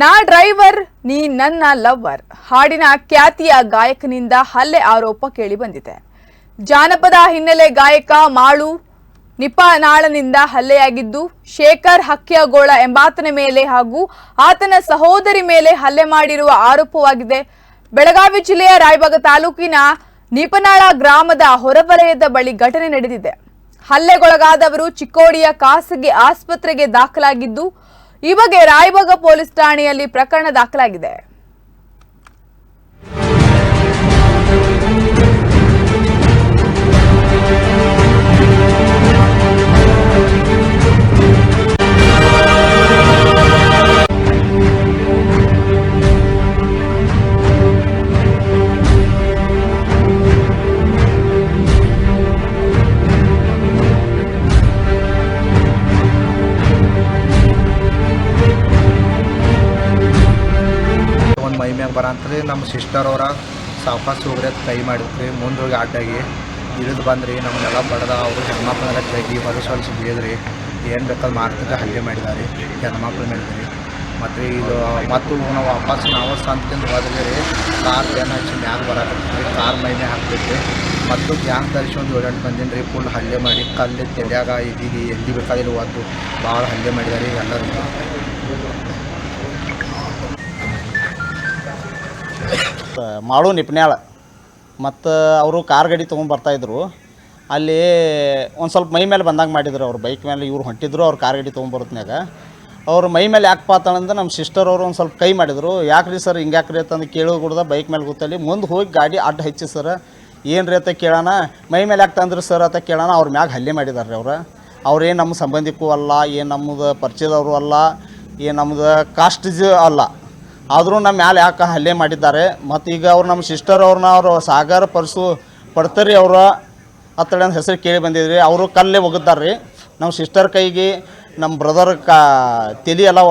ನಾ ಡ್ರೈವರ್ ನೀ ನನ್ನ ಲವ್ವರ್ ಹಾಡಿನ ಖ್ಯಾತಿಯ ಗಾಯಕನಿಂದ ಹಲ್ಲೆ ಆರೋಪ ಕೇಳಿ ಬಂದಿದೆ. ಜಾನಪದ ಹಿನ್ನೆಲೆ ಗಾಯಕ ಮಾಳು ನಿಪನಾಳನಿಂದ ಹಲ್ಲೆಯಾಗಿದ್ದು, ಶೇಖರ್ ಹಕ್ಕಿಯಗೋಳ ಎಂಬಾತನ ಮೇಲೆ ಹಾಗೂ ಆತನ ಸಹೋದರಿ ಮೇಲೆ ಹಲ್ಲೆ ಮಾಡಿರುವ ಆರೋಪವಾಗಿದೆ. ಬೆಳಗಾವಿ ಜಿಲ್ಲೆಯ ರಾಯಬಾಗ ತಾಲೂಕಿನ ನಿಪನಾಳ ಗ್ರಾಮದ ಹೊರವಲಯದ ಬಳಿ ಘಟನೆ ನಡೆದಿದೆ. ಹಲ್ಲೆಗೊಳಗಾದವರು ಚಿಕ್ಕೋಡಿಯ ಖಾಸಗಿ ಆಸ್ಪತ್ರೆಗೆ ದಾಖಲಾಗಿದ್ದು, ಈ ಬಗ್ಗೆ ರಾಯಬಾಗ ಪೊಲೀಸ್ ಠಾಣೆಯಲ್ಲಿ ಪ್ರಕರಣ ದಾಖಲಾಗಿದೆ. ಮೈ ಮ್ಯಾಗ ಬರಂತ್ರಿ ನಮ್ಮ ಸಿಸ್ಟರ್ ಅವರ ಸಾವಕಾಶ ಹೋಗ್ರಿ ಕೈ ಮಾಡಿದ್ರಿ. ಮುಂದೆ ಹೋಗಿ ಅಡ್ಡಾಗಿ ಇಳಿದು ಬಂದ್ರಿ. ನಮ್ಮನ್ನೆಲ್ಲ ಬಡ್ದ ಅವರು ಹೆಣ್ಮಕ್ಳೆಲ್ಲ ತೆಗಿ ಹೊಲಸೊಲಿಸಿ ಬೇದ್ರಿ. ಏನು ಬೇಕಾದ್ರೆ ಮಾಡ್ತಿದ್ರೆ ಹಲ್ಲೆ ಮಾಡಿದಾರೆ ಹೆಣ್ಮಕ್ಳು ಮೇಲ್ರಿ. ಮತ್ತು ಇದು ಮತ್ತು ನಾವು ವಾಪಸ್ ನಾವು ಸಂತಿಂದ ಹೋದ್ರಿ. ಕಾರ್ ಏನು ಹಚ್ಚಿ ಮ್ಯಾಗ ಬರಕತ್ತೀವಿ. ಕಾರ್ ಮೈ ಮ್ಯಾಗ ಹಾಕ್ತೈತಿ. ಮತ್ತು ಗ್ಯಾಂಗ್ ತರಿಸಿ ಒಂದು 7-8 ಮಂದಿನ ರೀ ಫುಲ್ ಹಲ್ಲೆ ಮಾಡಿ ಕಲ್ಲು ತೆಲ್ಯಾಗ ಇದೀಗಿ ಎಲ್ಲಿ ಬೇಕಾದಿಲ್ಲ ಒದ್ದು ಭಾಳ ಹಲ್ಲೆ ಮಾಡಿದಾರೆ ಎಲ್ಲರಿಗೂ. ಮಾಳು ನಿಪನ್ಯಾಳ ಮತ್ತು ಅವರು ಕಾರ್ ಗಾಡಿ ತೊಗೊಂಡು ಬರ್ತಾಯಿದ್ರು. ಅಲ್ಲಿ ಒಂದು ಸ್ವಲ್ಪ ಮೈ ಮೇಲೆ ಬಂದಂಗೆ ಮಾಡಿದ್ರು. ಅವ್ರು ಬೈಕ್ ಮೇಲೆ ಇವ್ರು ಹೊಂಟಿದ್ರು. ಅವ್ರು ಕಾರ್ ಗಾಡಿ ತೊಗೊಂಬರೋತ್ನಾಗ ಅವ್ರು ಮೈ ಮೇಲೆ ಯಾಕೆ ಪಾತಂದ್ರೆ ನಮ್ಮ ಸಿಸ್ಟರ್ ಅವರು ಒಂದು ಸ್ವಲ್ಪ ಕೈ ಮಾಡಿದರು. ಯಾಕ್ರಿ ಸರ್ ಹಿಂಗೆ ಯಾಕ್ರಿ ಅಂತಂದು ಕೇಳೋದು ಕೂಡ ಬೈಕ್ ಮೇಲೆ ಗೊತ್ತಲ್ಲಿ ಮುಂದೆ ಹೋಗಿ ಗಾಡಿ ಅಡ್ಡ ಹಚ್ಚಿ ಸರ್ ಏನು ರೀ ಅಂತ ಕೇಳೋಣ. ಮೈ ಮೇಲೆ ಯಾಕೆ ತಂದ್ರಿ ಸರ್ ಅಂತ ಕೇಳೋಣ. ಅವ್ರ ಮ್ಯಾಗ ಹಲ್ಲೆ ಮಾಡಿದಾರೆ ರೀ. ಅವ್ರೇನು ನಮ್ಮ ಸಂಬಂಧಿಕೂ ಅಲ್ಲ, ಏನು ನಮ್ಮದು ಪರಿಚಯದವರು ಅಲ್ಲ, ಏನು ನಮ್ಮದು ಕಾಸ್ಟೇಜ್ ಅಲ್ಲ. ಆದರೂ ನಮ್ಮ ಮ್ಯಾಲೆ ಯಾಕೆ ಹಲ್ಲೆ ಮಾಡಿದ್ದಾರೆ. ಮತ್ತು ಈಗ ಅವ್ರು ನಮ್ಮ ಸಿಸ್ಟರ್ ಅವ್ರನ್ನ ಅವರು ಸಾಗರ ಪರ್ಸು ಪಡ್ತರಿ ಅವರ ಹತ್ತಳೆ ಅಂತ ಹೆಸರು ಕೇಳಿ ಬಂದಿದ್ರಿ. ಅವರು ಕಲ್ಲೇ ಒಗದಾರ್ರಿ. ನಮ್ಮ ಸಿಸ್ಟರ್ ಕೈಗೆ ನಮ್ಮ ಬ್ರದರ್ ತಲೆ ಎಲ್ಲ